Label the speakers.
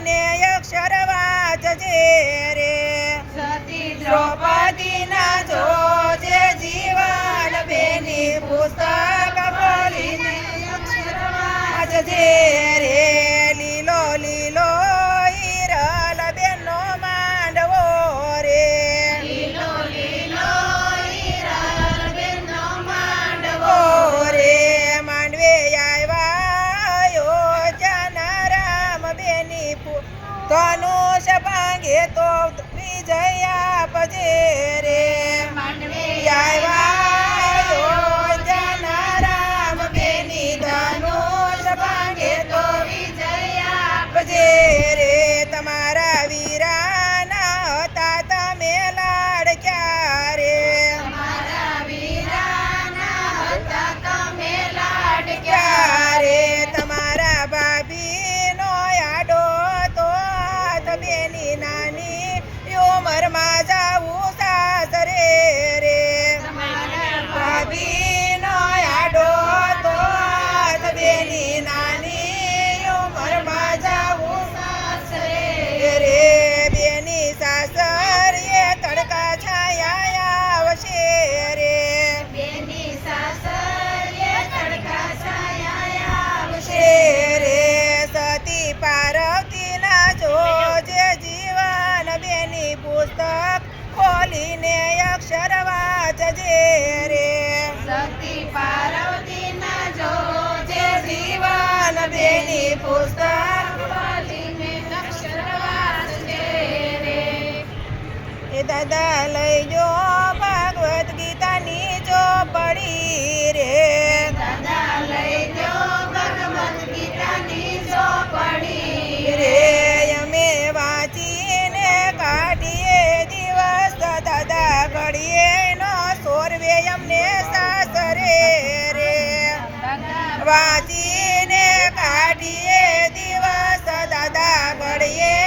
Speaker 1: ખોલીને અક્ષર વાંચજે રે
Speaker 2: સતી
Speaker 1: દ્રૌપદીના જોજે જીવન બેની પુસ્તક ખોલીને
Speaker 2: અક્ષર વાંચ
Speaker 1: વાંચજે રે લીલો લીલો હિરલ બેનો માંડવો રે
Speaker 2: લીલો લીલો હીરા બેનો માંડવો
Speaker 1: ઓ રે માંડવે આવ્યા યોજાના રામ બેની ધનુષ ભાંગે તો વિજય આપજે રે
Speaker 2: માંડવે
Speaker 1: આવ્યા યોજાના રામ બેની ધનુષ ભાંગે તો
Speaker 2: વિજય
Speaker 1: આપજે રે તમારા વીરાના હતા તમે લાડક્યા રે
Speaker 2: તમારા વીરાના હતા તમે લાડક્યા
Speaker 1: ક્યારે તમારા ભાભીનો આડો તો હાથ બેની નાની ઉંમરમાં જાવું સાસરે રે
Speaker 2: તમારા
Speaker 1: ભાભીનો આડો તો હાથ બેની નાની ઉંમરમાં જાવું
Speaker 2: સાસરે
Speaker 1: રે બેની સાસરીએ તડકા છાયા આવશે રે
Speaker 2: બેની સાસરીએ તડકા છાયા આવશે
Speaker 1: રે સતી પાર્વતીના જોજે જીવન બેની પુસ્તક ખોલીને અક્ષર વાંચજે રે
Speaker 2: સતી પાર્વતીના જોજે
Speaker 1: જીવન બેની પુસ્તક
Speaker 2: ખોલીને અક્ષર વાંચજે રે
Speaker 1: એ દાદા લઈ જો ભાગવત ગીતાની ચોપડી રે
Speaker 2: દાદા લઈ જો ભગવદ્ ગીતાની ચોપડી
Speaker 1: રે અમે વાંચીને કાઢીએ દિવસ દાદા ઘડીએ નો સોરવે અમને સાસરે રે
Speaker 2: દાદા
Speaker 1: વાંચીને કાઢીએ દિવસ દાદા ઘડીએ